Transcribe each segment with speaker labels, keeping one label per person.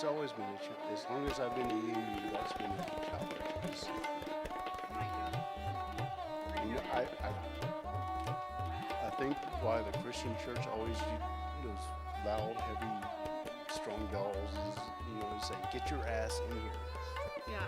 Speaker 1: always been a challenge. As long as I've been to UU, that's been a challenge. You know, I think why the Christian church always those loud, heavy, strong bells is, say, get your ass in here.
Speaker 2: Yeah.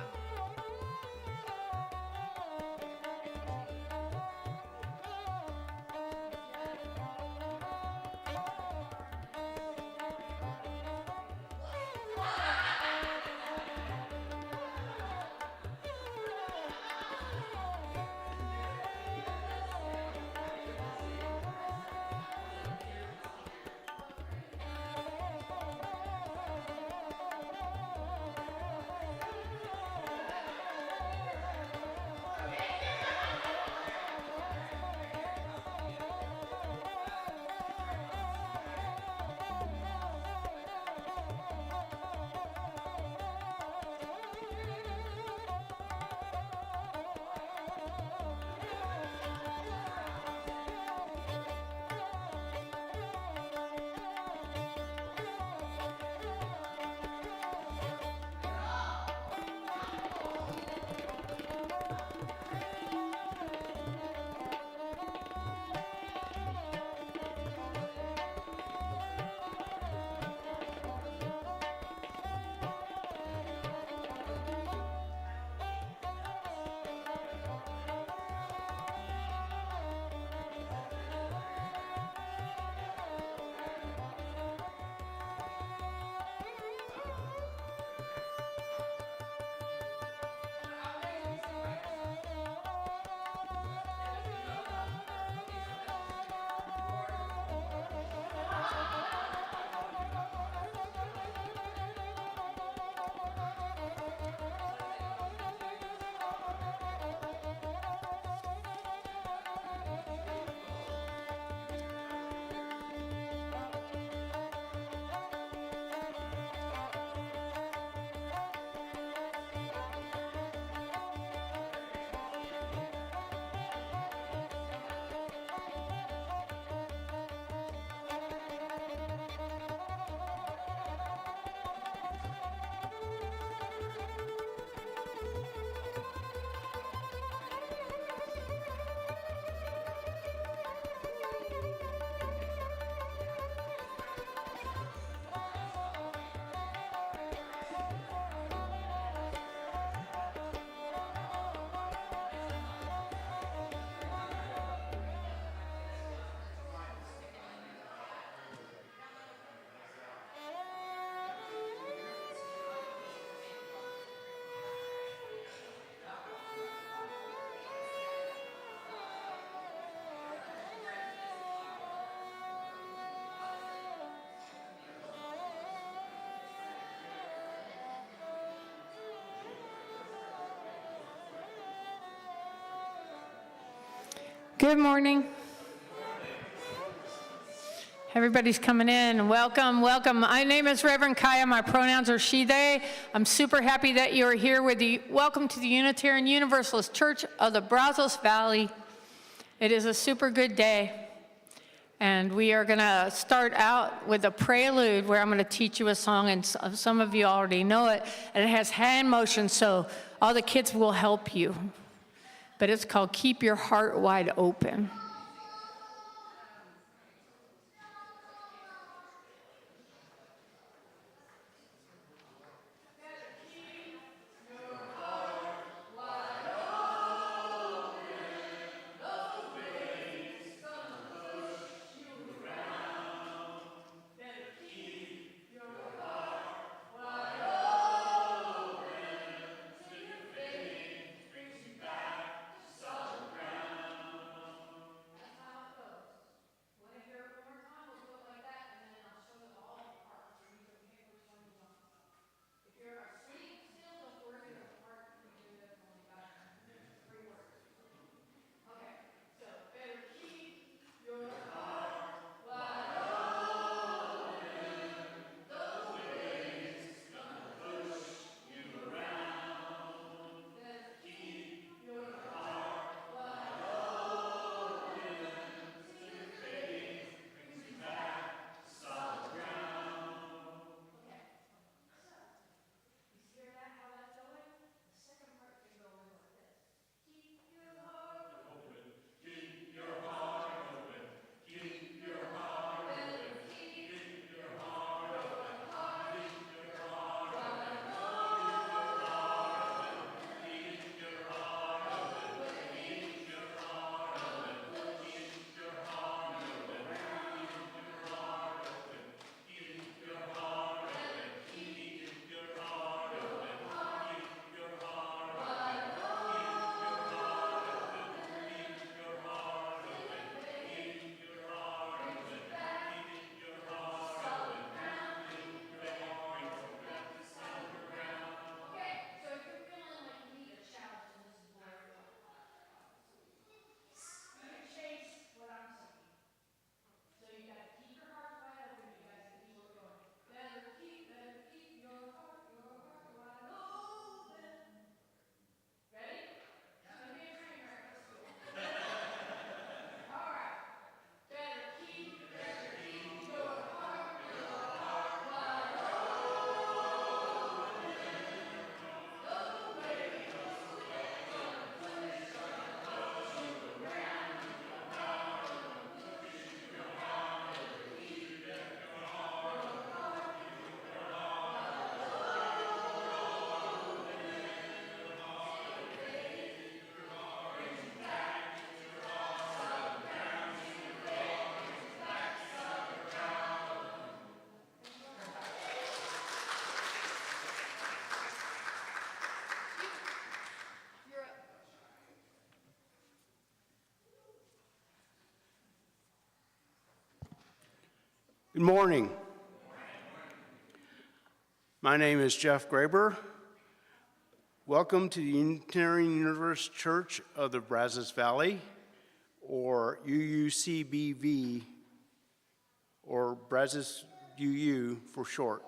Speaker 2: Good morning. Everybody's coming in. Welcome, welcome. My name is Reverend Kiya. My pronouns are she, they. I'm super happy that you are here with the welcome to the Unitarian Universalist Church of the Brazos Valley. It is a super good day. And we are going to start out with a prelude where I'm going to teach you a song, and some of you already know it. And it has hand motion, so all the kids will help you. But it's called Keep Your Heart Wide Open.
Speaker 1: Good morning. My name is Jeff Graber. Welcome to the Unitarian Universalist Church of the Brazos Valley, or UUCBV, or Brazos UU for short.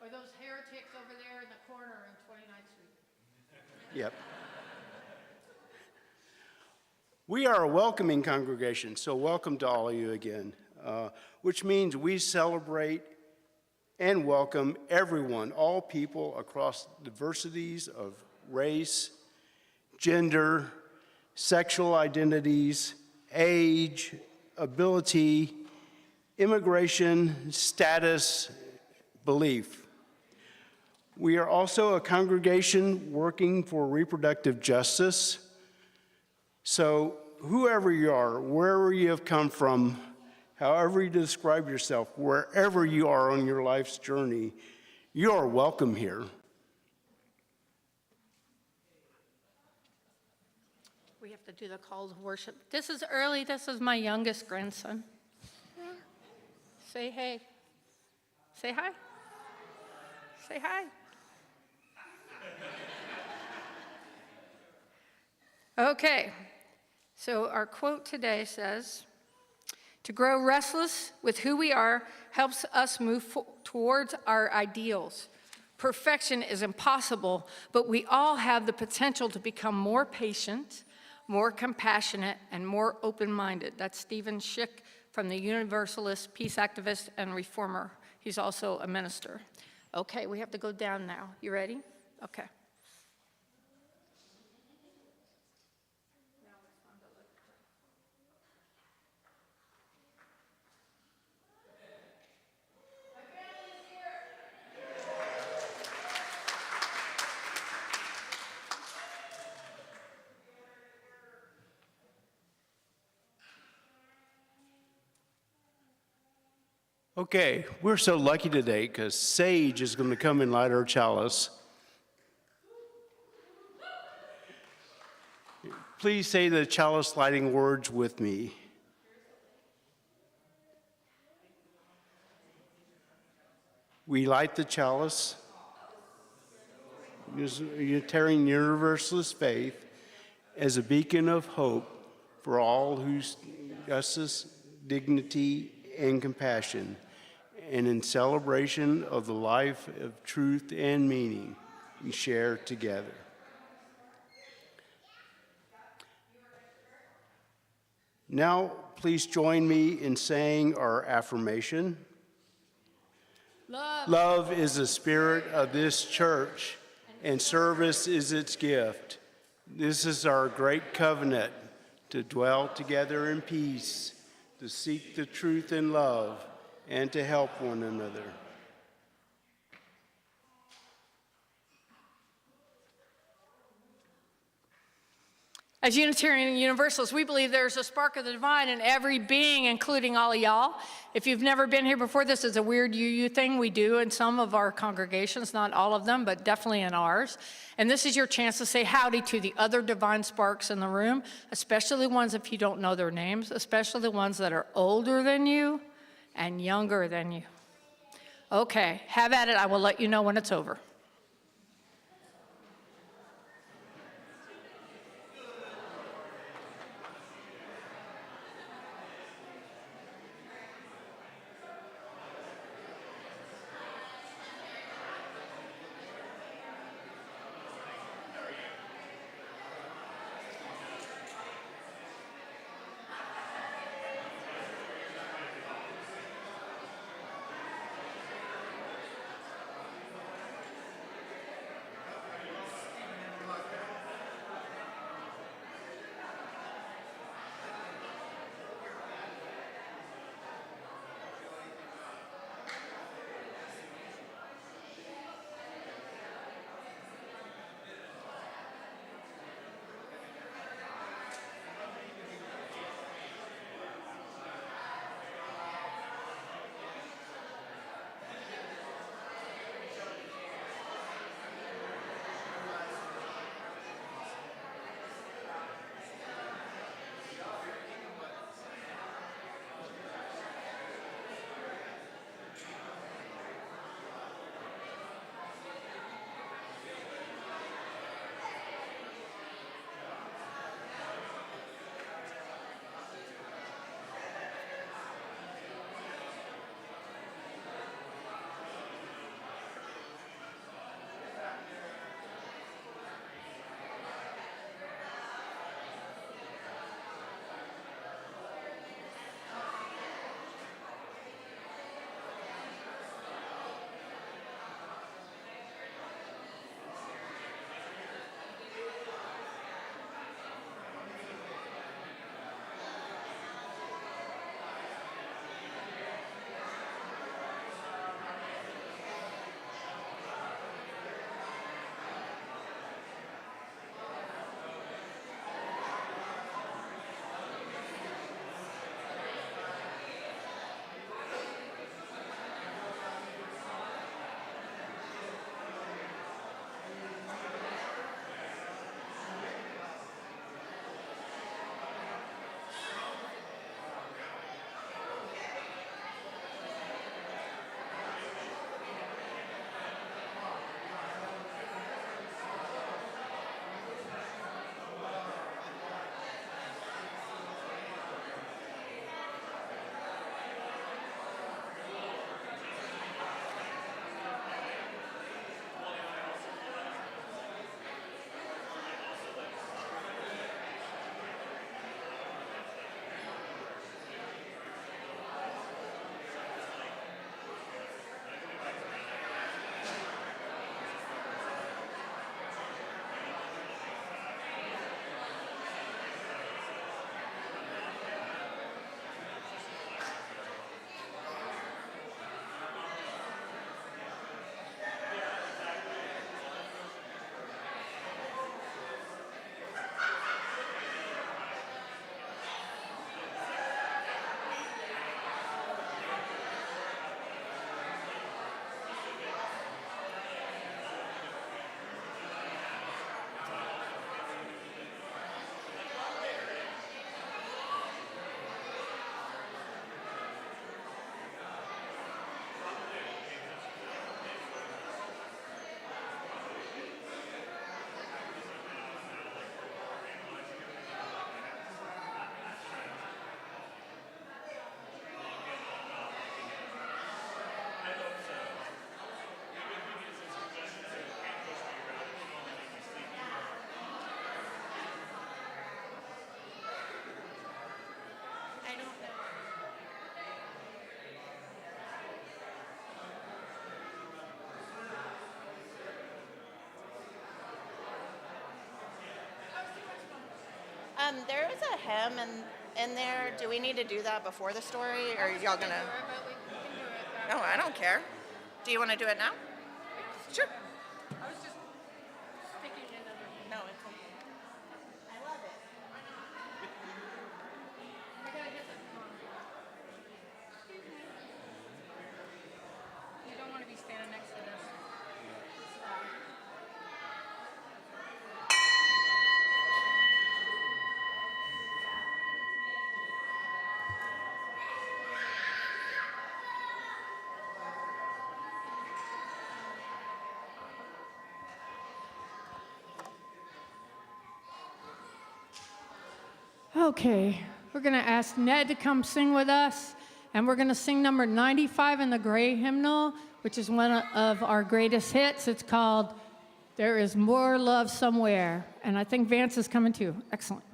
Speaker 2: Or those heretics over there in the corner on 29th Street.
Speaker 1: Yep. We are a welcoming congregation, so welcome to all of you again, which means we celebrate and welcome everyone, all people across diversities of race, gender, sexual identities, age, ability, immigration, status, belief. We are also a congregation working for reproductive justice. So whoever you are, wherever you have come from, however you describe yourself, wherever you are on your life's journey, you are welcome here.
Speaker 2: We have to do the call to worship. This is early. This is my youngest grandson. Say hey. Say hi. Say hi. Okay, so our quote today says, "To grow restless with who we are helps us move towards our ideals. Perfection is impossible, but we all have the potential to become more patient, more compassionate, and more open-minded." That's Stephen Schick from the Universalist, peace activist, and reformer. He's also a minister. Okay, we have to go down now. You ready? Okay.
Speaker 1: Okay, we're so lucky today because Sage is going to come and light our chalice. Please say the chalice lighting words with me. We light the chalice, Unitarian Universalist faith, as a beacon of hope for all whose justice, dignity, and compassion, and in celebration of the life of truth and meaning we share together. Now, please join me in saying our affirmation. Love is the spirit of this church, and service is its gift. This is our great covenant to dwell together in peace, to seek the truth in love, and to help one another.
Speaker 2: As Unitarian Universalists, we believe there's a spark of the divine in every being, including all of y'all. If you've never been here before, this is a weird UU thing we do in some of our congregations, not all of them, but definitely in ours. And this is your chance to say howdy to the other divine sparks in the room, especially the ones, if you don't know their names, especially the ones that are older than you and younger than you. Okay, have at it. I will let you know when it's over.
Speaker 3: There is a hymn in there. Do we need to do that before the story, or are y'all gonna? No, I don't care. Do you want to do it now? Sure.
Speaker 2: I was just thinking another.
Speaker 3: No, it's okay. I love it.
Speaker 2: I gotta hit the. You don't want to be standing next to this. Okay, we're going to ask Ned to come sing with us, and we're going to sing number 95 in the Gray Hymnal, which is one of our greatest hits. It's called There Is More Love Somewhere, and I think Vance is coming too. Excellent.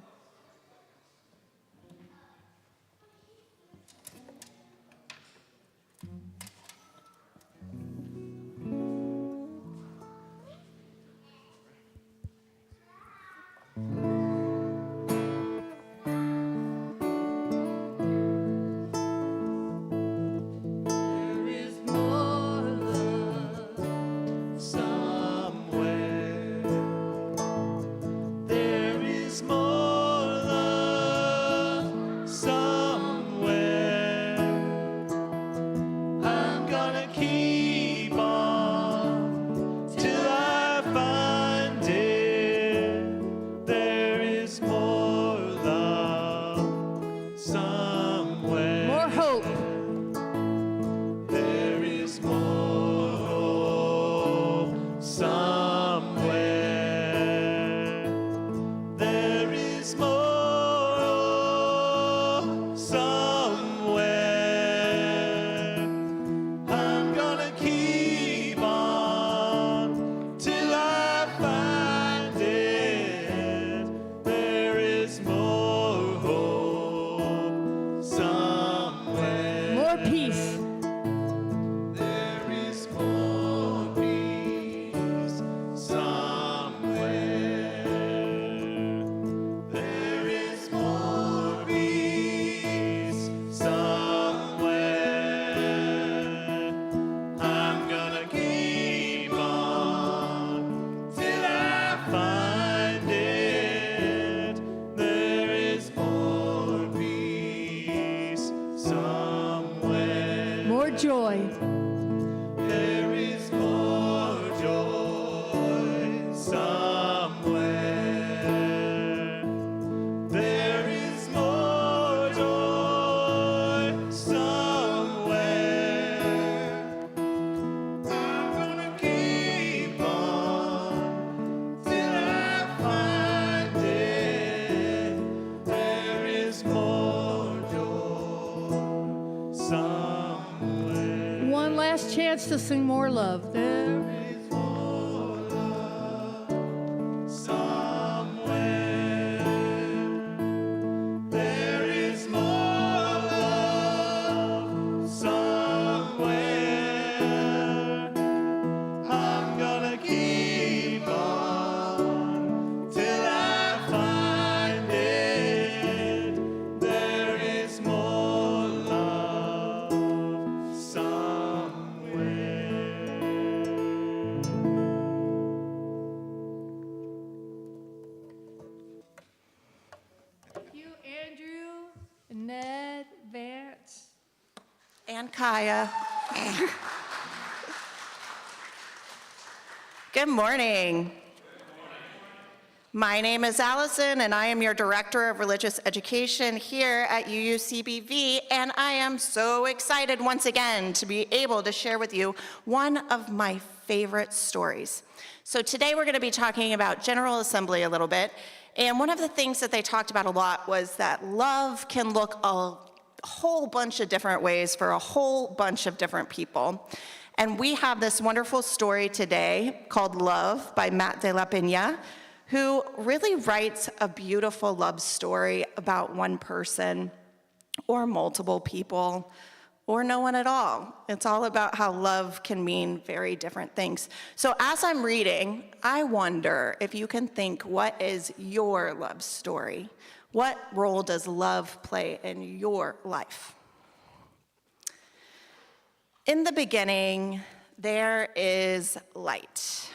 Speaker 2: Joy.
Speaker 4: There is more joy somewhere. There is more joy somewhere. I'm gonna keep on till I find it. There is more joy somewhere.
Speaker 2: One last chance to sing More Love. There.
Speaker 4: Is more love somewhere. There is more love somewhere. I'm gonna keep on till I find it. There is more love somewhere.
Speaker 2: You, Andrew, Ned, Vance.
Speaker 3: And Kiya. Good morning. My name is Allison, and I am your Director of Religious Education here at UUCBV, and I am so excited once again to be able to share with you one of my favorite stories. So today we're going to be talking about General Assembly a little bit, and one of the things that they talked about a lot was that love can look a whole bunch of different ways for a whole bunch of different people. And we have this wonderful story today called Love by Matt de la Peña, who really writes a beautiful love story about one person or multiple people or no one at all. It's all about how love can mean very different things. So as I'm reading, I wonder if you can think, what is your love story? What role does love play in your life? In the beginning, there is light.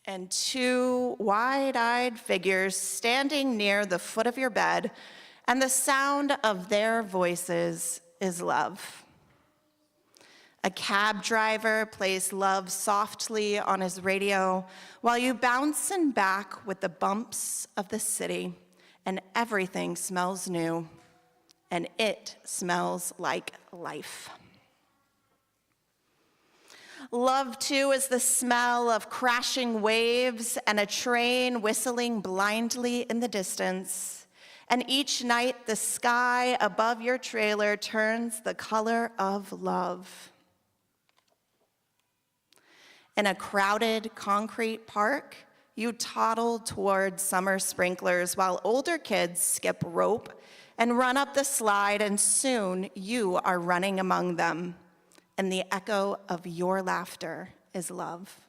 Speaker 3: And two wide-eyed figures standing near the foot of your bed, and the sound of their voices is love. A cab driver plays love softly on his radio while you bouncing back with the bumps of the city, and everything smells new, and it smells like life. Love, too, is the smell of crashing waves and a train whistling blindly in the distance. And each night, the sky above your trailer turns the color of love. In a crowded concrete park, you toddle toward summer sprinklers while older kids skip rope and run up the slide, and soon you are running among them. And the echo of your laughter is love.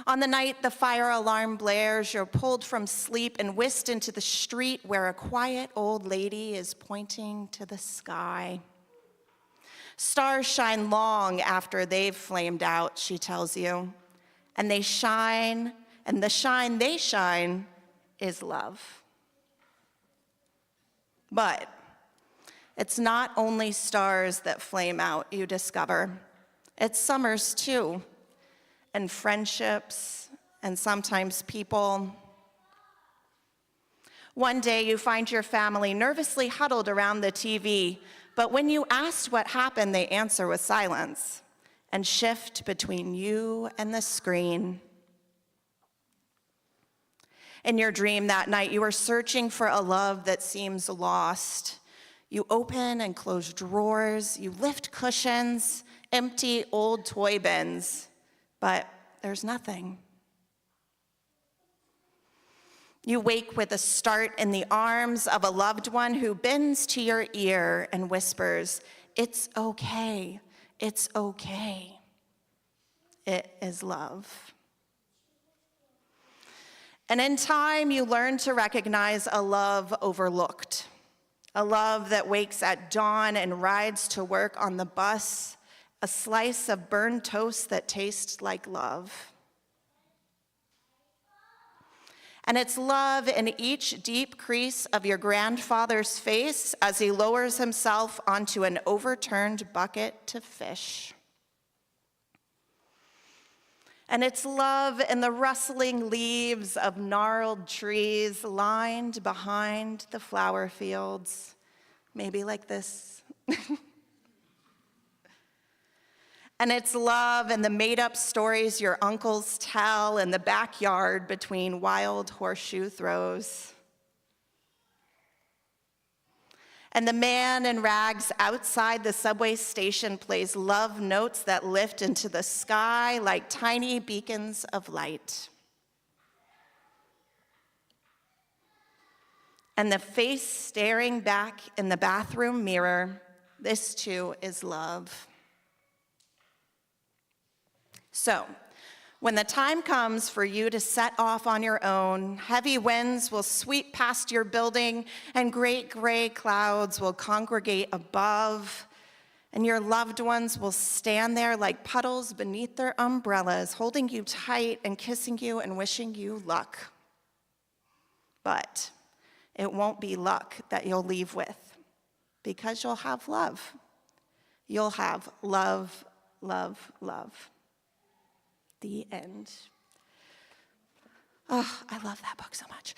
Speaker 3: On the night the fire alarm blares, you're pulled from sleep and whisked into the street where a quiet old lady is pointing to the sky. Stars shine long after they've flamed out, she tells you, and they shine, and the shine they shine is love. But it's not only stars that flame out, you discover. It's summers too, and friendships, and sometimes people. One day you find your family nervously huddled around the TV, but when you asked what happened, the answer was silence and shift between you and the screen. In your dream that night, you are searching for a love that seems lost. You open and close drawers, you lift cushions, empty old toy bins, but there's nothing. You wake with a start in the arms of a loved one who bends to your ear and whispers, "It's okay, it's okay." It is love. And in time, you learn to recognize a love overlooked. A love that wakes at dawn and rides to work on the bus, a slice of burned toast that tastes like love. And it's love in each deep crease of your grandfather's face as he lowers himself onto an overturned bucket to fish. And it's love in the rustling leaves of gnarled trees lined behind the flower fields, maybe like this. And it's love in the made-up stories your uncles tell in the backyard between wild horseshoe throws. And the man in rags outside the subway station plays love notes that lift into the sky like tiny beacons of light. And the face staring back in the bathroom mirror, this too is love. So, when the time comes for you to set off on your own, heavy winds will sweep past your building and great gray clouds will congregate above, and your loved ones will stand there like puddles beneath their umbrellas, holding you tight and kissing you and wishing you luck. But it won't be luck that you'll leave with, because you'll have love. You'll have love, love, love. The end. Oh, I love that book so much.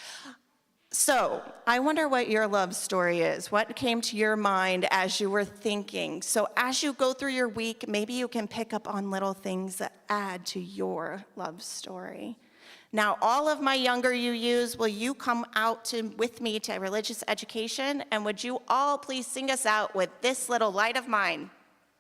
Speaker 3: So, I wonder what your love story is. What came to your mind as you were thinking? So, as you go through your week, maybe you can pick up on little things that add to your love story. Now, all of my younger UUs, will you come out with me to religious education? And would you all please sing us out with This Little Light of Mine?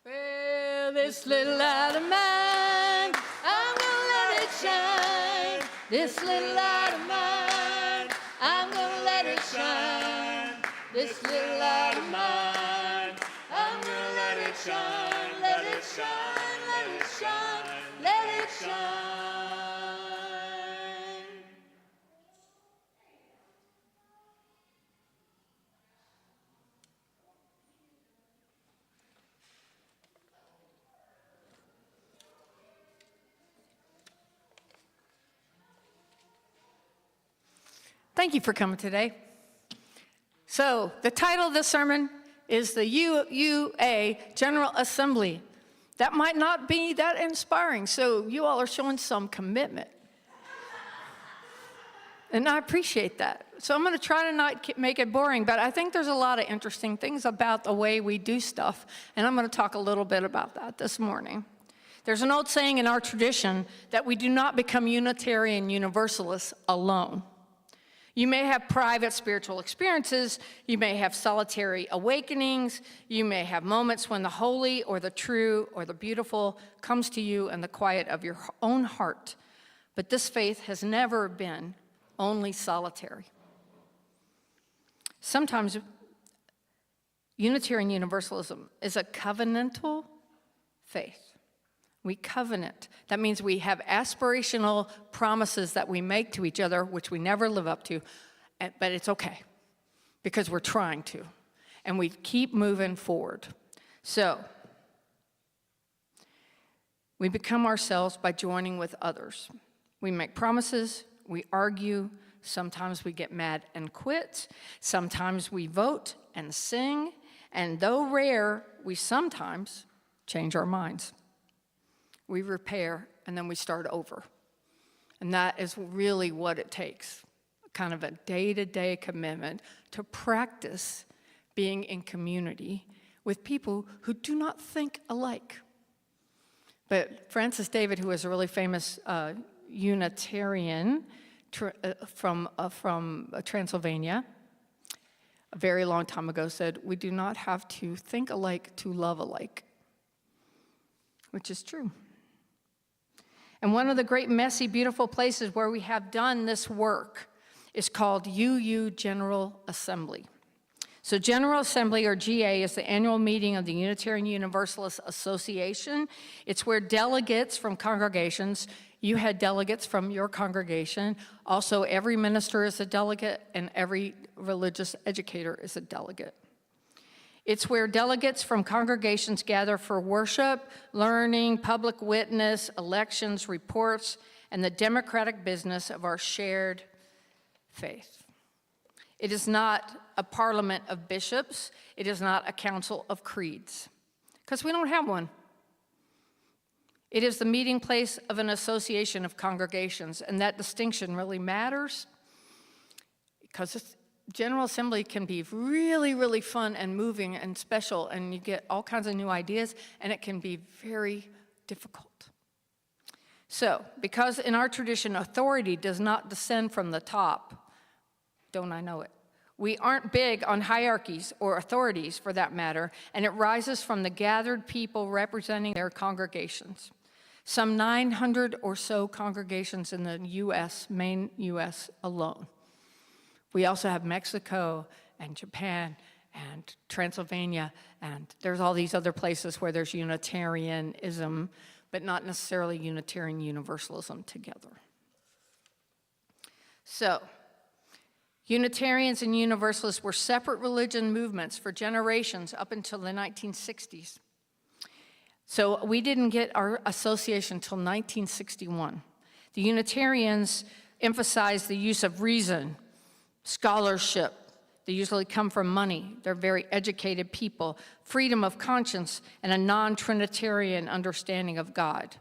Speaker 2: Well, this little light of mine, I'm gonna let it shine. This little light of mine, I'm gonna let it shine. This little light of mine, I'm gonna let it shine. Let it shine, let it shine, let it shine. Thank you for coming today. So, the title of this sermon is the UUA General Assembly. That might not be that inspiring, so you all are showing some commitment. And I appreciate that. So I'm going to try to not make it boring, but I think there's a lot of interesting things about the way we do stuff, and I'm going to talk a little bit about that this morning. There's an old saying in our tradition that we do not become Unitarian Universalists alone. You may have private spiritual experiences, you may have solitary awakenings, you may have moments when the holy or the true or the beautiful comes to you in the quiet of your own heart. But this faith has never been only solitary. Sometimes Unitarian Universalism is a covenantal faith. We covenant. That means we have aspirational promises that we make to each other, which we never live up to, but it's okay because we're trying to, and we keep moving forward. So, we become ourselves by joining with others. We make promises, we argue, sometimes we get mad and quit, sometimes we vote and sing, and though rare, we sometimes change our minds. We repair, and then we start over. And that is really what it takes, kind of a day-to-day commitment to practice being in community with people who do not think alike. But Francis David, who was a really famous Unitarian from Transylvania, a very long time ago said, "We do not have to think alike to love alike," which is true. And one of the great, messy, beautiful places where we have done this work is called UU General Assembly. So General Assembly, or GA, is the annual meeting of the Unitarian Universalist Association. It's where delegates from congregations, you had delegates from your congregation, also every minister is a delegate, and every religious educator is a delegate. It's where delegates from congregations gather for worship, learning, public witness, elections, reports, and the democratic business of our shared faith. It is not a parliament of bishops. It is not a council of creeds, because we don't have one. It is the meeting place of an association of congregations, and that distinction really matters because General Assembly can be really, really fun and moving and special, and you get all kinds of new ideas, and it can be very difficult. So, because in our tradition, authority does not descend from the top, don't I know it? We aren't big on hierarchies or authorities, for that matter, and it rises from the gathered people representing their congregations. Some 900 or so congregations in the U.S., main U.S. alone. We also have Mexico and Japan and Transylvania, and there's all these other places where there's Unitarianism, but not necessarily Unitarian Universalism together. So, Unitarians and Universalists were separate religion movements for generations up until the 1960s. So we didn't get our association until 1961. The Unitarians emphasized the use of reason, scholarship. They usually come from money. They're very educated people, freedom of conscience, and a non-Trinitarian understanding of God.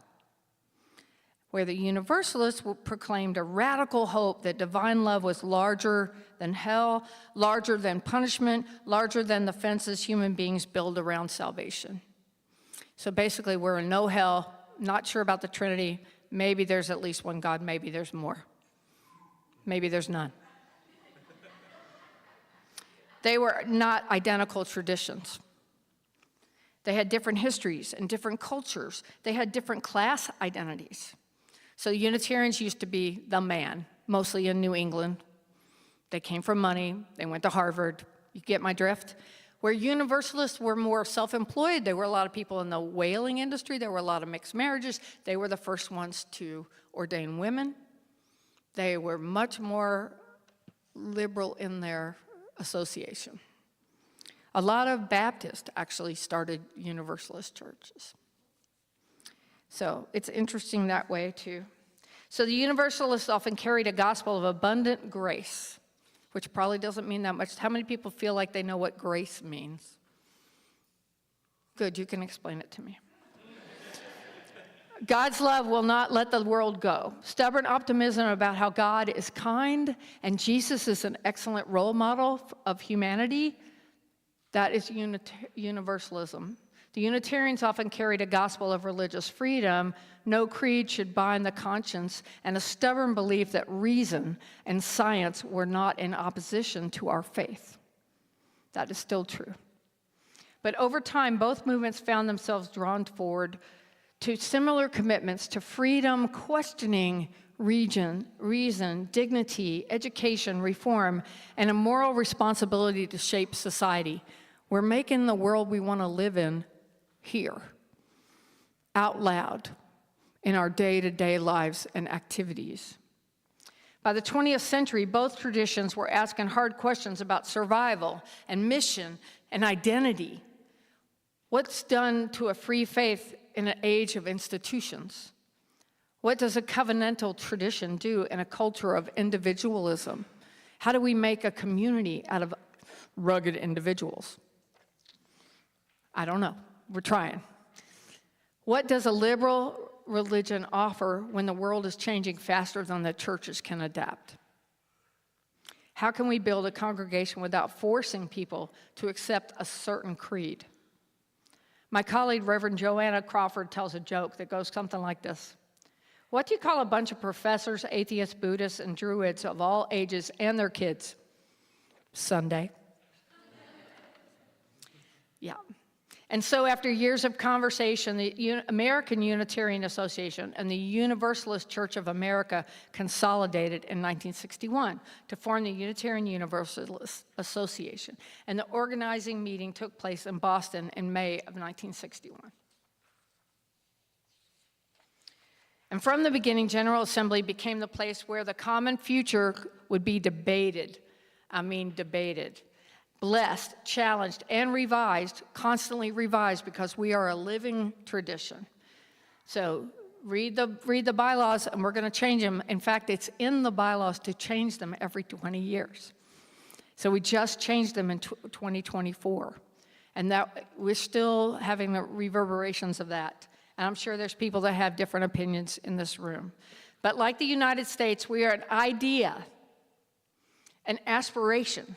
Speaker 2: Where the Universalists proclaimed a radical hope that divine love was larger than hell, larger than punishment, larger than the fences human beings build around salvation. So basically, we're in no hell, not sure about the Trinity. Maybe there's at least one God, maybe there's more. Maybe there's none. They were not identical traditions. They had different histories and different cultures. They had different class identities. So Unitarians used to be the man, mostly in New England. They came from money. They went to Harvard. You get my drift? Where Universalists were more self-employed, there were a lot of people in the whaling industry. There were a lot of mixed marriages. They were the first ones to ordain women. They were much more liberal in their association. A lot of Baptists actually started Universalist churches. So it's interesting that way too. So the Universalists often carried a gospel of abundant grace. which probably doesn't mean that much. How many people feel like they know what grace means? Good, you can explain it to me. God's love will not let the world go. Stubborn optimism about how God is kind and Jesus is an excellent role model of humanity, that is universalism. The Unitarians often carried a gospel of religious freedom, no creed should bind the conscience, and a stubborn belief that reason and science were not in opposition to our faith. That is still true. But over time, both movements found themselves drawn forward to similar commitments to freedom, questioning reason, dignity, education, reform, and a moral responsibility to shape society. We're making the world we want to live in here, out loud, in our day-to-day lives and activities. By the 20th century, both traditions were asking hard questions about survival and mission and identity. What's done to a free faith in an age of institutions? What does a covenantal tradition do in a culture of individualism? How do we make a community out of rugged individuals? I don't know. We're trying. What does a liberal religion offer when the world is changing faster than the churches can adapt? How can we build a congregation without forcing people to accept a certain creed? My colleague, Reverend Joanna Crawford, tells a joke that goes something like this. What do you call a bunch of professors, atheists, Buddhists, and Druids of all ages and their kids? Sunday. Yeah. And so after years of conversation, the American Unitarian Association and the Universalist Church of America consolidated in 1961 to form the Unitarian Universalist Association. And the organizing meeting took place in Boston in May of 1961. And from the beginning, General Assembly became the place where the common future would be debated. I mean, debated. Blessed, challenged, and revised, constantly revised, because we are a living tradition. So read the bylaws, and we're going to change them. In fact, it's in the bylaws to change them every 20 years. So we just changed them in 2024. And that we're still having the reverberations of that. And I'm sure there's people that have different opinions in this room. But like the United States, we are an idea, an aspiration,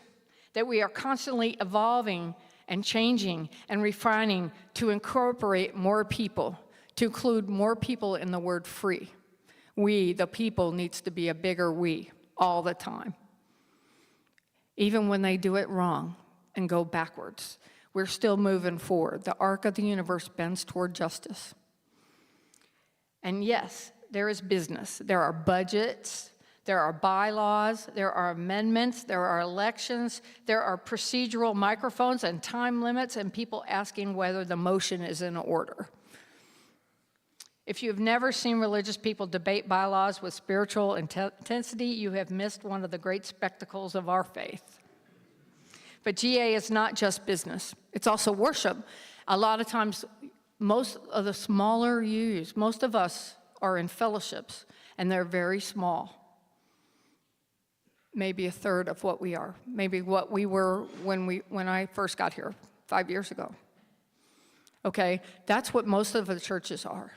Speaker 2: that we are constantly evolving and changing and refining to incorporate more people, to include more people in the word free. We, the people, needs to be a bigger we all the time. Even when they do it wrong and go backwards, we're still moving forward. The arc of the universe bends toward justice. And yes, there is business. There are budgets. There are bylaws, there are amendments, there are elections, there are procedural microphones and time limits, and people asking whether the motion is in order. If you have never seen religious people debate bylaws with spiritual intensity, you have missed one of the great spectacles of our faith. But GA is not just business, it's also worship. A lot of times, most of the smaller UUs, most of us are in fellowships, and they're very small. Maybe a third of what we are, maybe what we were when I first got here 5 years ago. Okay, that's what most of the churches are.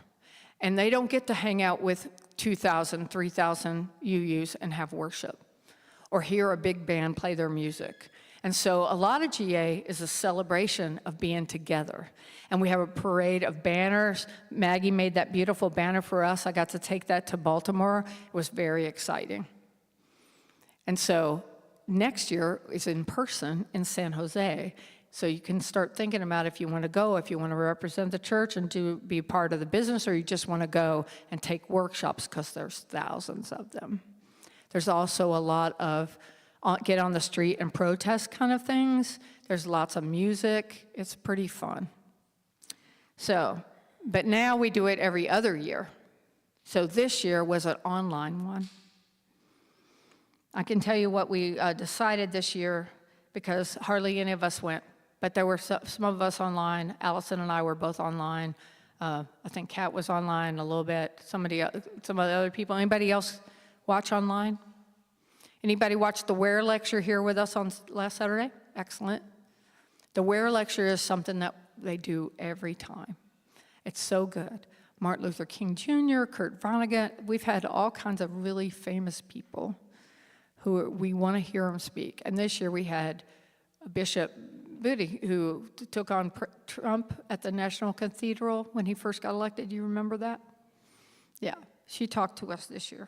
Speaker 2: And they don't get to hang out with 2,000, 3,000 UUs and have worship, or hear a big band play their music. And so a lot of GA is a celebration of being together. And we have a parade of banners. Maggie made that beautiful banner for us. I got to take that to Baltimore. It was very exciting. And so next year is in person in San Jose. So you can start thinking about if you want to go, if you want to represent the church and be part of the business, or you just want to go and take workshops, because there's thousands of them. There's also a lot of get on the street and protest kind of things. There's lots of music. It's pretty fun. So, but now we do it every other year. So this year was an online one. I can tell you what we decided this year, because hardly any of us went, but there were some of us online. Allison and I were both online. I think Kat was online a little bit. Some of the other people. Anybody else watch online? Anybody watch the Ware lecture here with us on last Saturday? Excellent. The Ware lecture is something that they do every time. It's so good. Martin Luther King Jr., Kurt Vonnegut, we've had all kinds of really famous people who we want to hear them speak. And this year we had Bishop Booty, who took on Trump at the National Cathedral when he first got elected. Do you remember that? Yeah, she talked to us this year.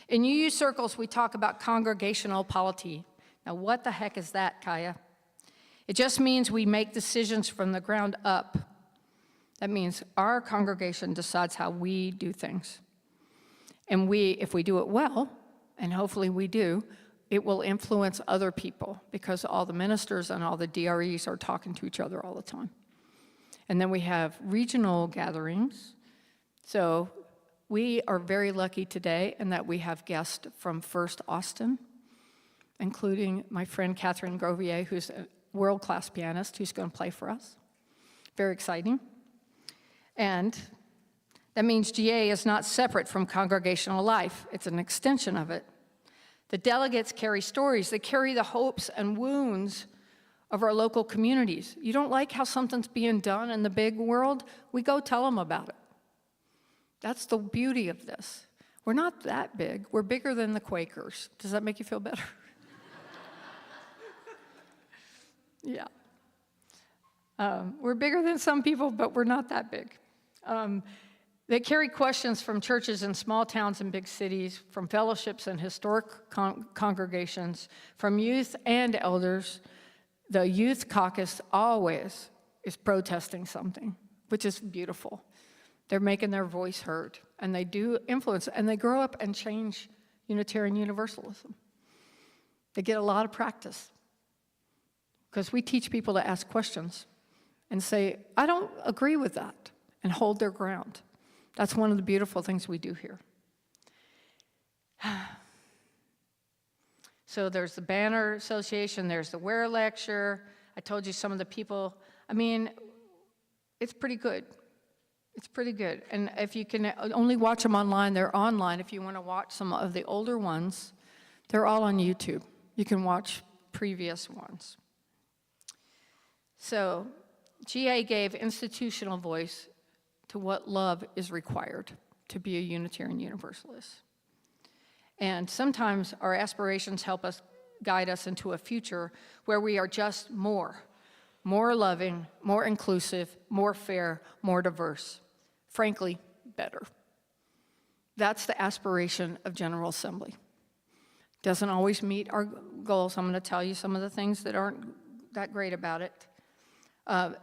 Speaker 2: In UU circles, we talk about congregational polity. Now, what the heck is that, Kiya? It just means we make decisions from the ground up. That means our congregation decides how we do things. And if we do it well, and hopefully we do, it will influence other people because all the ministers and all the DREs are talking to each other all the time. And then we have regional gatherings. So we are very lucky today in that we have guests from First Austin, including my friend Catherine Grovier, who's a world-class pianist who's going to play for us. Very exciting. And that means GA is not separate from congregational life. It's an extension of it. The delegates carry stories. They carry the hopes and wounds of our local communities. You don't like how something's being done in the big world? We go tell them about it. That's the beauty of this. We're not that big. We're bigger than the Quakers. Does that make you feel better? Yeah. We're bigger than some people, but we're not that big. They carry questions from churches in small towns and big cities, from fellowships and historic congregations, from youth and elders. The youth caucus always is protesting something, which is beautiful. They're making their voice heard, and they do influence, and they grow up and change Unitarian Universalism. They get a lot of practice, because we teach people to ask questions and say, I don't agree with that, and hold their ground. That's one of the beautiful things we do here. So there's the Banner Association, there's the Ware Lecture. I told you some of the people. I mean, it's pretty good. It's pretty good. And if you can only watch them online, they're online. If you want to watch some of the older ones, they're all on YouTube. You can watch previous ones. So GA gave institutional voice to what love is required to be a Unitarian Universalist. And sometimes our aspirations help us guide us into a future where we are just more loving, more inclusive, more fair, more diverse. Frankly, better. That's the aspiration of General Assembly. Doesn't always meet our goals. I'm going to tell you some of the things that aren't that great about it.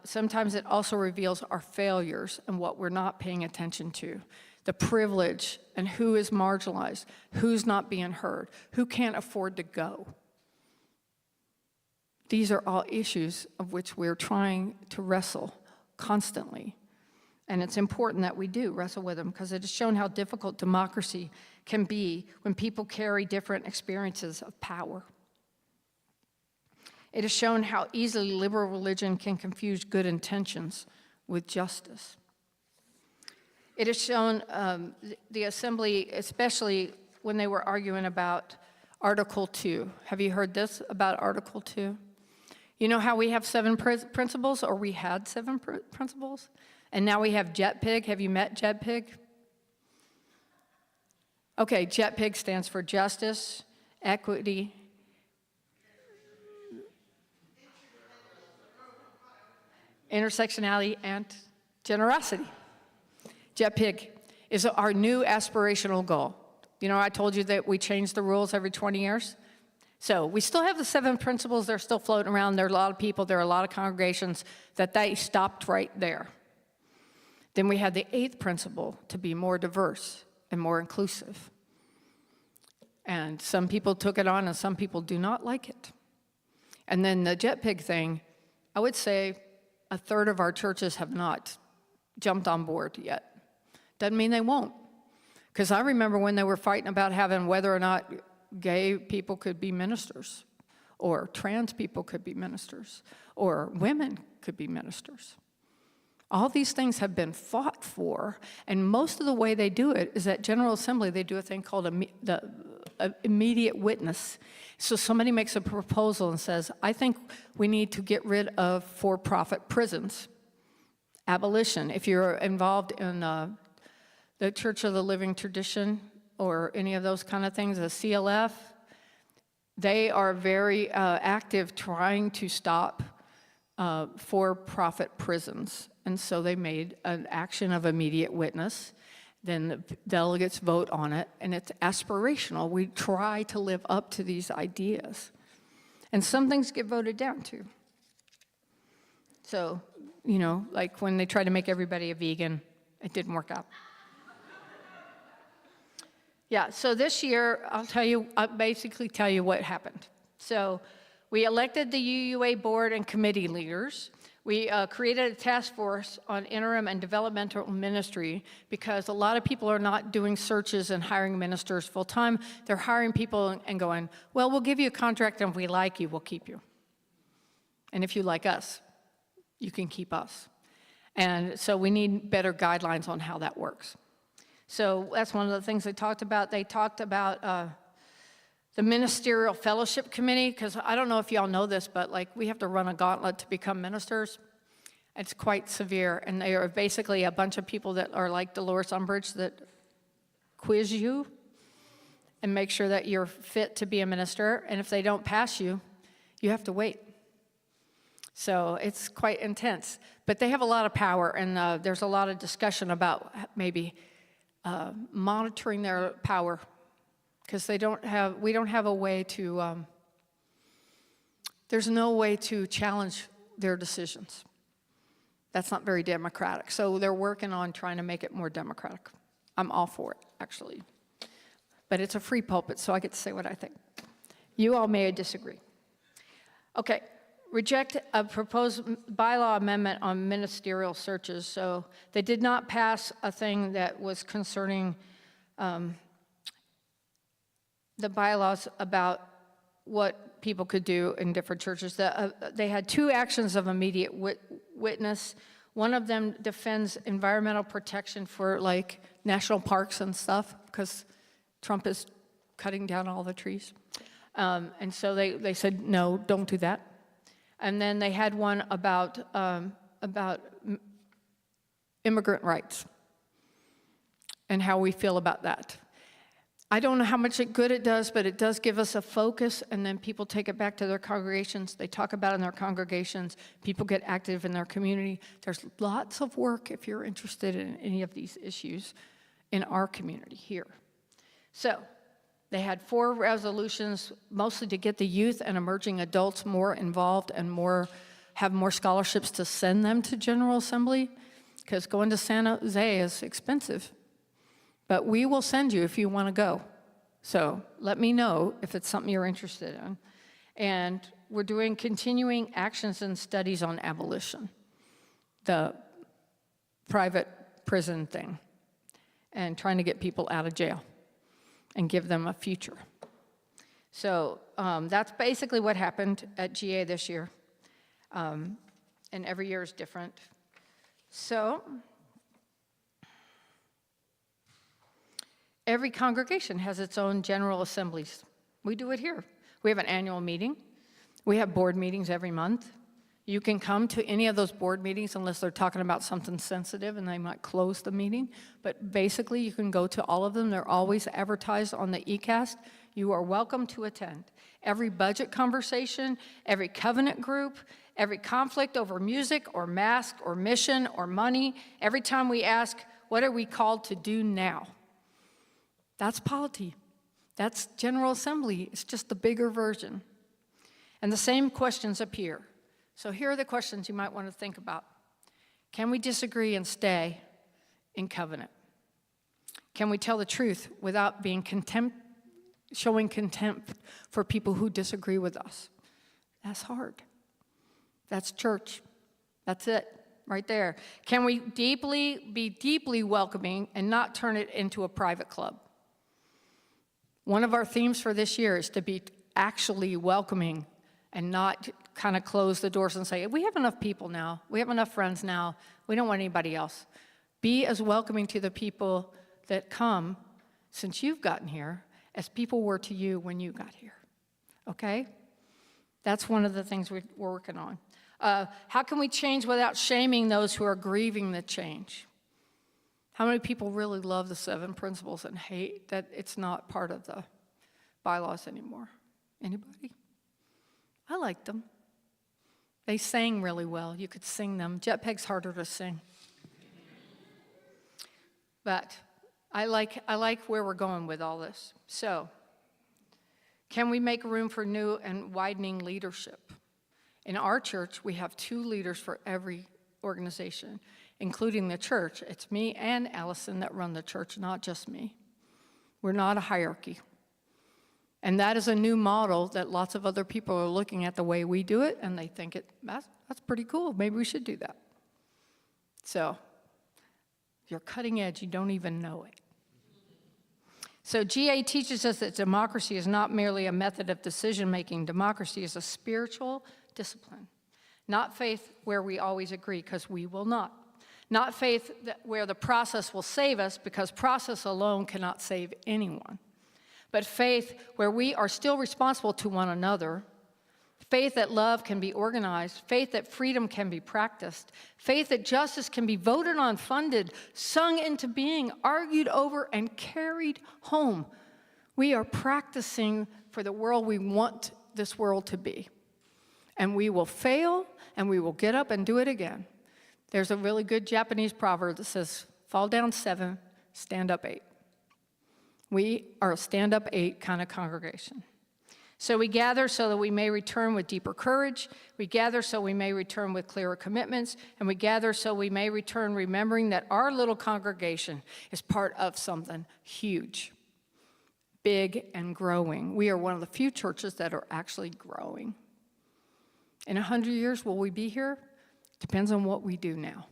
Speaker 2: Sometimes it also reveals our failures and what we're not paying attention to. The privilege and who is marginalized, who's not being heard, who can't afford to go. These are all issues of which we're trying to wrestle constantly. And it's important that we do wrestle with them because it has shown how difficult democracy can be when people carry different experiences of power. It has shown how easily liberal religion can confuse good intentions with justice. It has shown the Assembly, especially when they were arguing about Article 2. Have you heard this about Article 2? You know how we have 7 principles, or we had 7 principles? And now we have JETPIG. Have you met JETPIG? Okay, JETPIG stands for justice, equity, intersectionality, and generosity. JETPIG is our new aspirational goal. You know, I told you that we change the rules every 20 years. So we still have the 7 principles. They're still floating around. There are a lot of people, there are a lot of congregations that they stopped right there. Then we had the 8th principle to be more diverse and more inclusive. And some people took it on and some people do not like it. And then the JETPIG thing, I would say a third of our churches have not jumped on board yet. Doesn't mean they won't. Because I remember when they were fighting about having whether or not gay people could be ministers, or trans people could be ministers, or women could be ministers. All these things have been fought for, and most of the way they do it is at General Assembly, they do a thing called immediate witness. So somebody makes a proposal and says, I think we need to get rid of for-profit prisons. Abolition. If you're involved in the Church of the Living Tradition or any of those kind of things, the CLF, they are very active trying to stop for-profit prisons. And so they made an action of immediate witness. Then the delegates vote on it, and it's aspirational. We try to live up to these ideas. And some things get voted down too. So, you know, like when they tried to make everybody a vegan, it didn't work out. Yeah, so this year, I'll basically tell you what happened. So we elected the UUA board and committee leaders. We created a task force on interim and developmental ministry because a lot of people are not doing searches and hiring ministers full-time. They're hiring people and going, well, we'll give you a contract, and if we like you, we'll keep you. And if you like us, you can keep us. And so we need better guidelines on how that works. So that's one of the things they talked about. They talked about the Ministerial Fellowship Committee, because I don't know if y'all know this, but like we have to run a gauntlet to become ministers. It's quite severe, and they are basically a bunch of people that are like Dolores Umbridge that quiz you and make sure that you're fit to be a minister, and if they don't pass you, you have to wait. So it's quite intense, but they have a lot of power, and there's a lot of discussion about maybe monitoring their power, because we don't have a way to, there's no way to challenge their decisions. That's not very democratic. So they're working on trying to make it more democratic. I'm all for it, actually. But it's a free pulpit, so I get to say what I think. You all may disagree. Okay, reject a proposed bylaw amendment on ministerial searches. So they did not pass a thing that was concerning the bylaws about what people could do in different churches. They had two actions of immediate witness. One of them defends environmental protection for like national parks and stuff, because Trump is cutting down all the trees. And so they said, no, don't do that. And then they had one about immigrant rights and how we feel about that. I don't know how much good it does, but it does give us a focus, and then people take it back to their congregations. They talk about it in their congregations. People get active in their community. There's lots of work if you're interested in any of these issues in our community here. So they had 4 resolutions, mostly to get the youth and emerging adults more involved and have more scholarships to send them to General Assembly, because going to San Jose is expensive. But we will send you if you want to go. So let me know if it's something you're interested in. And we're doing continuing actions and studies on abolition, the private prison thing, and trying to get people out of jail and give them a future. So that's basically what happened at GA this year. And every year is different. So every congregation has its own general assemblies. We do it here. We have an annual meeting. We have board meetings every month. You can come to any of those board meetings unless they're talking about something sensitive and they might close the meeting. But basically, you can go to all of them. They're always advertised on the eCast. You are welcome to attend. Every budget conversation, every covenant group, every conflict over music or mask or mission or money, every time we ask, what are we called to do now? That's polity. That's General Assembly. It's just the bigger version. And the same questions appear. So here are the questions you might want to think about. Can we disagree and stay in covenant? Can we tell the truth without being showing contempt for people who disagree with us? That's hard. That's church. That's it, right there. Can we be deeply welcoming and not turn it into a private club? One of our themes for this year is to be actually welcoming and not kind of close the doors and say, we have enough people now. We have enough friends now. We don't want anybody else. Be as welcoming to the people that come since you've gotten here as people were to you when you got here, okay? That's one of the things we're working on. How can we change without shaming those who are grieving the change? How many people really love the 7 principles and hate that it's not part of the bylaws anymore? Anybody? I like them. They sang really well. You could sing them. Jetpack's harder to sing. But I like where we're going with all this. So, can we make room for new and widening leadership? In our church, we have 2 leaders for every organization, including the church. It's me and Allison that run the church, not just me. We're not a hierarchy. And that is a new model that lots of other people are looking at the way we do it, and they think that's pretty cool. Maybe we should do that. So, you're cutting edge, you don't even know it. So GA teaches us that democracy is not merely a method of decision-making. Democracy is a spiritual discipline. Not faith where we always agree, because we will not. Not faith where the process will save us, because process alone cannot save anyone. But faith where we are still responsible to one another. Faith that love can be organized. Faith that freedom can be practiced. Faith that justice can be voted on, funded, sung into being, argued over, and carried home. We are practicing for the world we want this world to be. And we will fail, and we will get up and do it again. There's a really good Japanese proverb that says, fall down 7, stand up 8. We are a stand-up 8 kind of congregation. So we gather so that we may return with deeper courage. We gather so we may return with clearer commitments. And we gather so we may return remembering that our little congregation is part of something huge, big and growing. We are one of the few churches that are actually growing. In 100 years, will we be here? Depends on what we do now.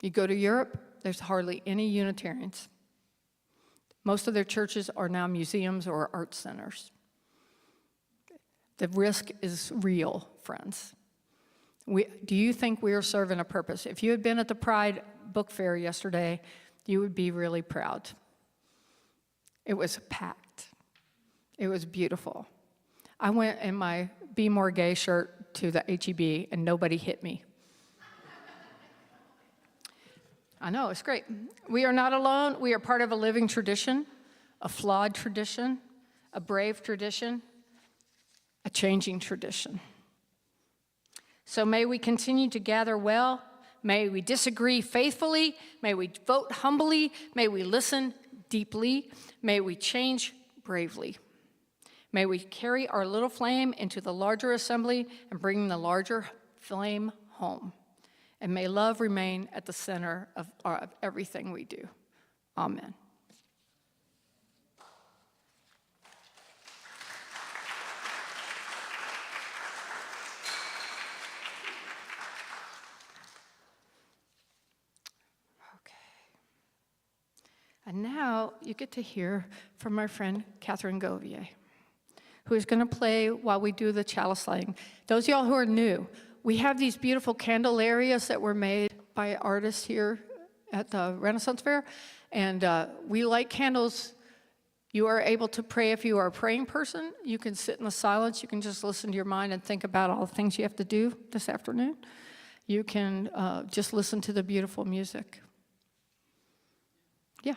Speaker 2: You go to Europe, there's hardly any Unitarians. Most of their churches are now museums or art centers. The risk is real, friends. Do you think we are serving a purpose? If you had been at the Pride Book Fair yesterday, you would be really proud. It was packed. It was beautiful. I went in my Be More Gay shirt to the HEB, and nobody hit me. I know, it's great. We are not alone. We are part of a living tradition, a flawed tradition, a brave tradition, a changing tradition. So may we continue to gather well. May we disagree faithfully. May we vote humbly. May we listen deeply. May we change bravely. May we carry our little flame into the larger assembly and bring the larger flame home. And may love remain at the center of everything we do. Amen. Okay. And now you get to hear from my friend Catherine Govier, who is going to play while we do the chalice lighting. Those of y'all who are new, we have these beautiful Candelarias that were made by artists here at the Renaissance Fair, and we light candles. You are able to pray if you are a praying person. You can sit in the silence. You can just listen to your mind and think about all the things you have to do this afternoon. You can just listen to the beautiful music. Yeah.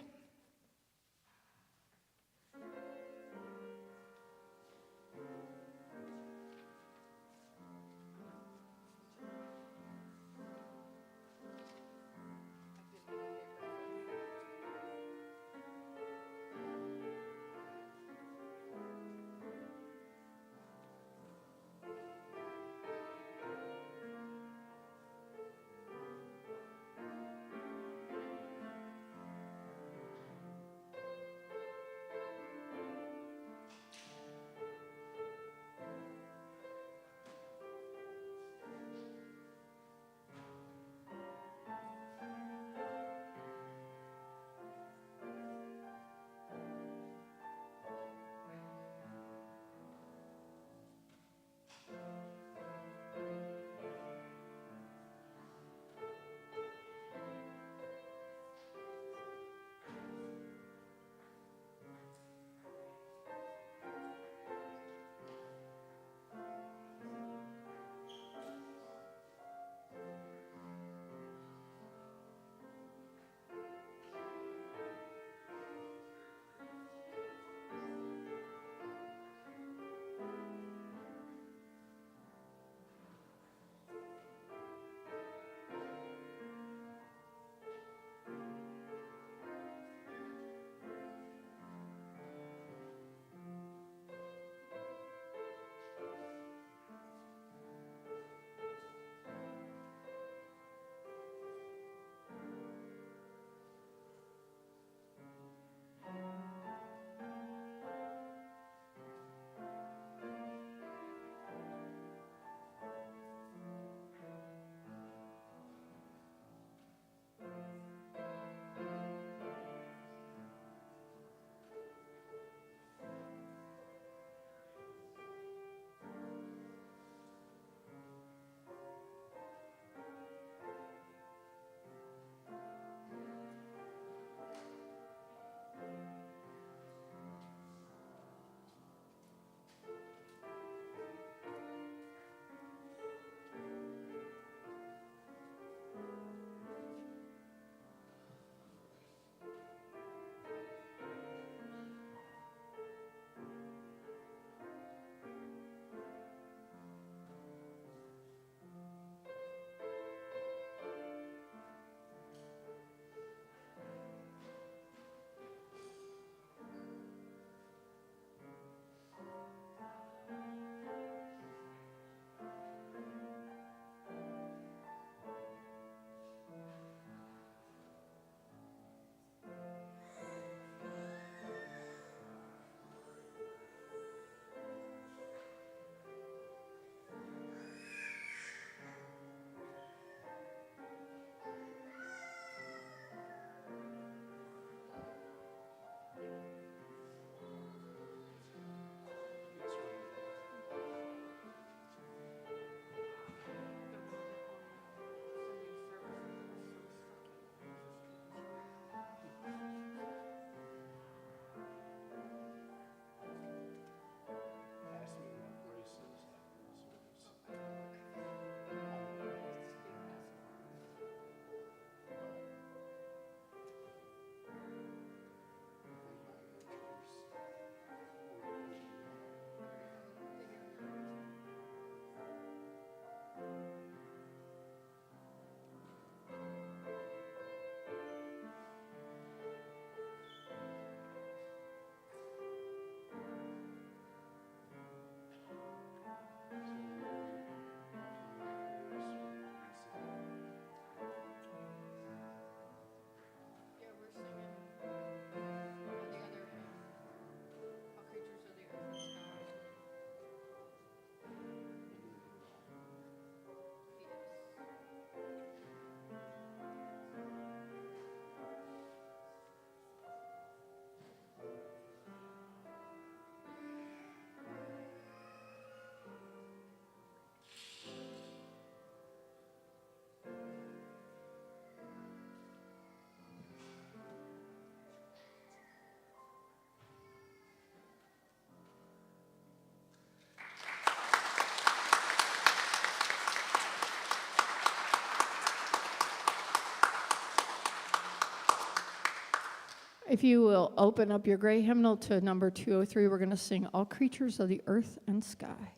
Speaker 2: If you will open up your gray hymnal to number 203, we're going to sing All Creatures of the Earth and Sky.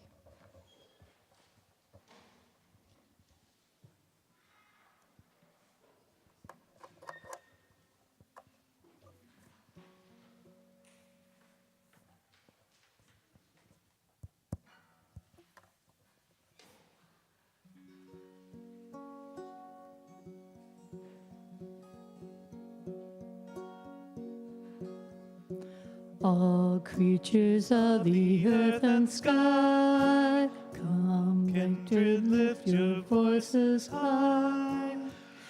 Speaker 2: All creatures of the earth and sky, come, kindred, lift your voices high.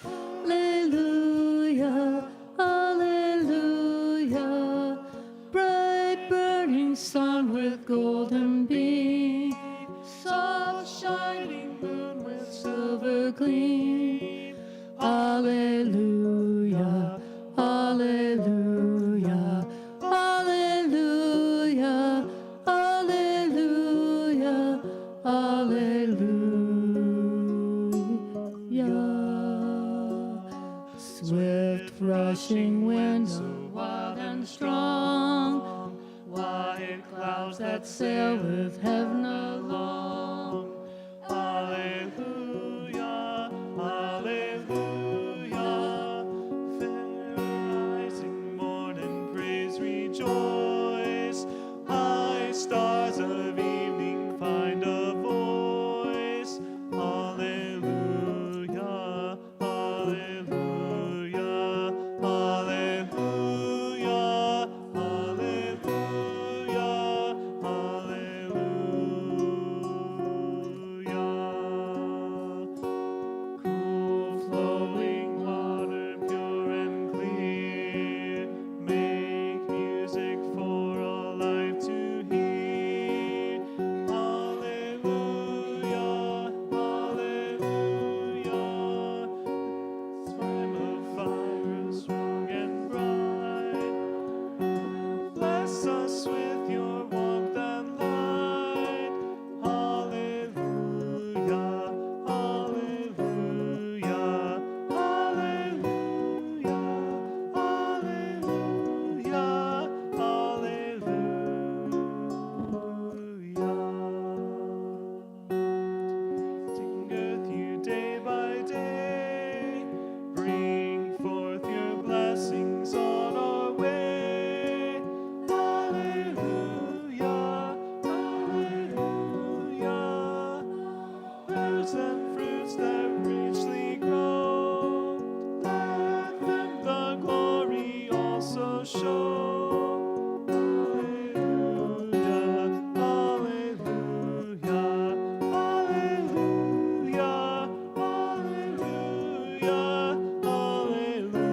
Speaker 2: Alleluia, alleluia, bright burning sun with golden beam, soft shining moon with silver gleam. Alleluia, alleluia. Alleluia, alleluia, alleluia. Swift rushing winds so wild and strong, white clouds that sail with heaven along. Alleluia, alleluia. Fair rising morning, praise, rejoice. High stars of evening find a voice. Alleluia, alleluia, alleluia, alleluia, alleluia. Cool flowing water, pure and clear, make music for all life to hear. Alleluia, alleluia. Flame of fire, strong and bright, bless us with your warmth and light. Alleluia, alleluia, alleluia, alleluia. Singeth you day by day, bring forth your blessings on our way. Alleluia, alleluia. Herbs and fruits that richly grow, let them the glory also show. Alleluia, alleluia, alleluia, alleluia, alleluia.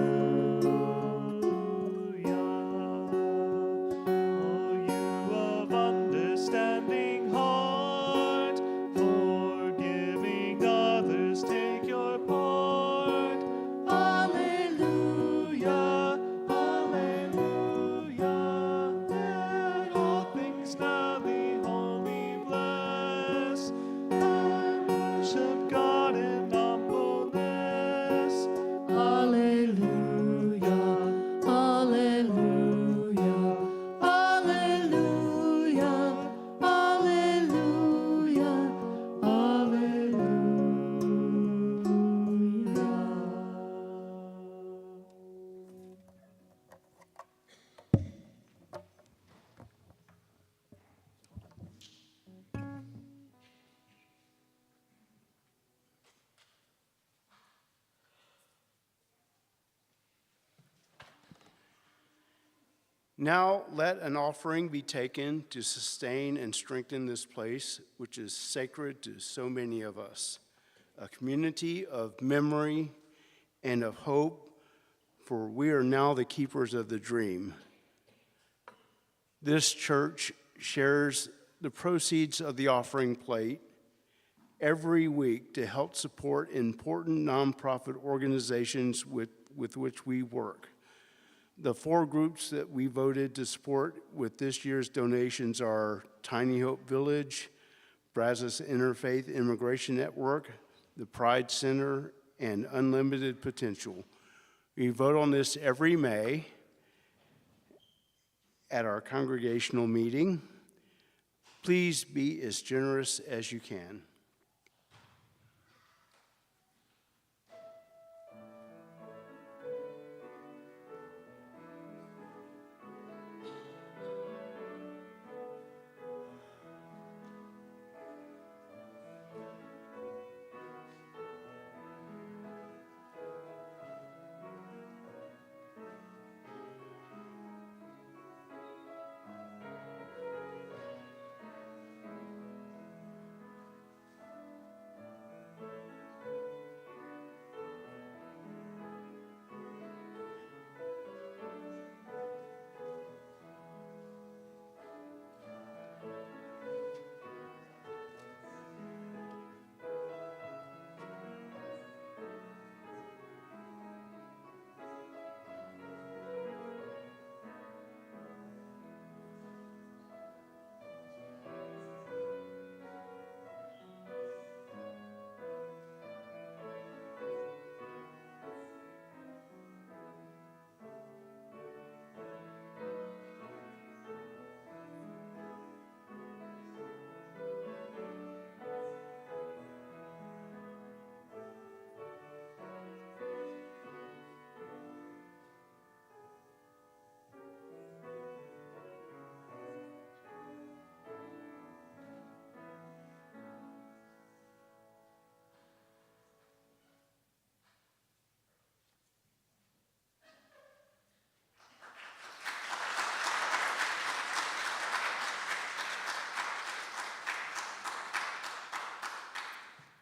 Speaker 2: Oh, you of understanding heart, forgiving others, take your part. Alleluia, alleluia. Let all things now the holy bless, and worship God in humbleness. Alleluia, alleluia, alleluia, alleluia,
Speaker 1: Now let an offering be taken to sustain and strengthen this place, which is sacred to so many of us, a community of memory and of hope, for we are now the keepers of the dream. This church shares the proceeds of the offering plate every week to help support important nonprofit organizations with which we work. The four groups that we voted to support with this year's donations are Tiny Hope Village, Brazos Interfaith Immigration Network, the Pride Center, and Unlimited Potential. We vote on this every May, at our congregational meeting. Please be as generous as you can.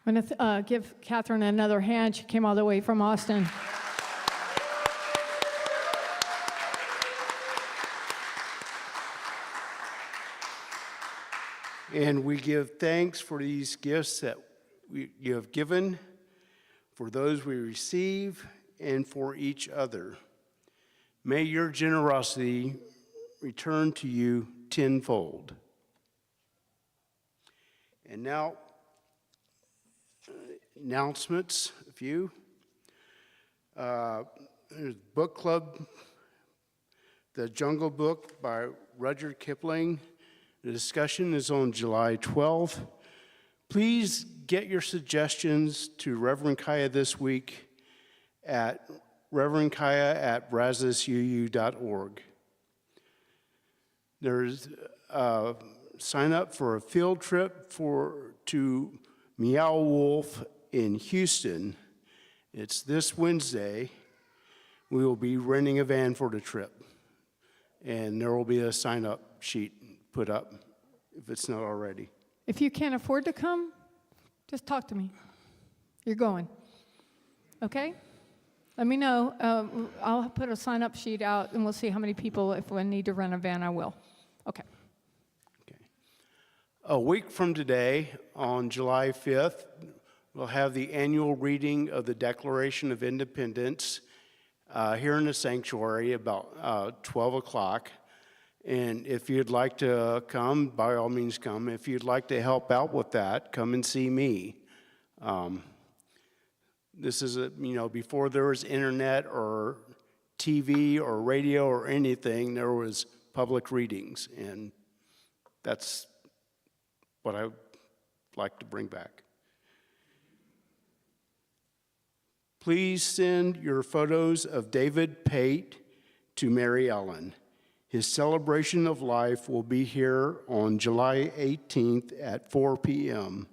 Speaker 2: I'm going to give Catherine another hand. She came all the way from Austin.
Speaker 1: And we give thanks for these gifts that you have given, for those we receive, and for each other. May your generosity return to you tenfold. And now, announcements, a few. There's book club, The Jungle Book by Rudyard Kipling. The discussion is on July 12th. Please get your suggestions to Reverend Kiya this week at reverendkiya@brazosuu.org. There's sign up for a field trip to Meow Wolf in Houston. It's this Wednesday. We will be renting a van for the trip. And there will be a sign-up sheet put up if it's not already.
Speaker 2: If you can't afford to come, just talk to me. You're going. Okay? Let me know. I'll put a sign-up sheet out, and we'll see how many people. If we need to rent a van, I will. Okay.
Speaker 1: A week from today, on July 5th, we'll have the annual reading of the Declaration of Independence here in the sanctuary about 12 o'clock. And if you'd like to come, by all means come. If you'd like to help out with that, come and see me. This is, before there was internet or TV or radio or anything, there was public readings. And that's what I would like to bring back. Please send your photos of David Pate to Mary Ellen. His celebration of life will be here on July 18th at 4 p.m.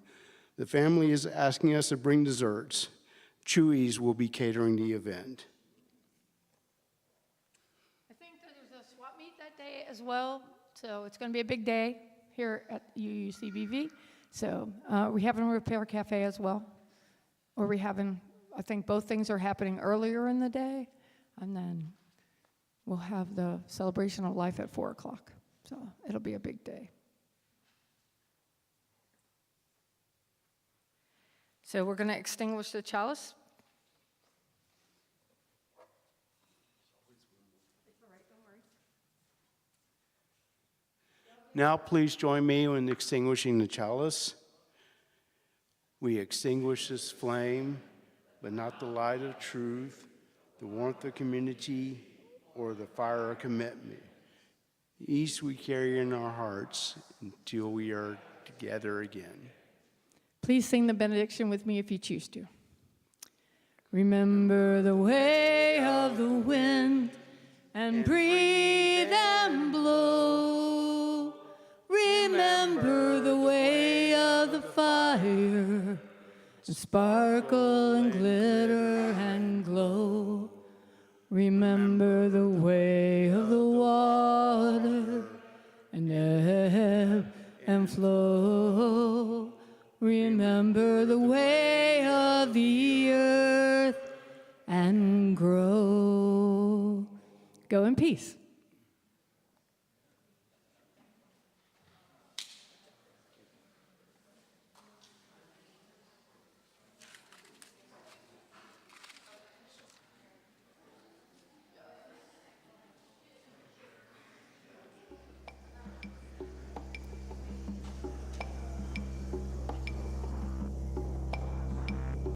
Speaker 1: The family is asking us to bring desserts. Chewy's will be catering the event.
Speaker 2: I think that there's a swap meet that day as well, so it's going to be a big day here at UUCBV. So we're having a repair cafe as well, or we having, I think both things are happening earlier in the day, and then we'll have the celebration of life at 4 o'clock. So it'll be a big day. So we're going to extinguish the chalice.
Speaker 1: Now please join me in extinguishing the chalice. We extinguish this flame, but not the light of truth, the warmth of community, or the fire of commitment. Each we carry in our hearts until we are together again.
Speaker 2: Please sing the benediction with me if you choose to. Remember the way of the wind and breathe and blow. Remember the way of the fire and sparkle and glitter and glow. Remember the way of the water and ebb and flow. Remember the way of the earth and grow. Go in peace.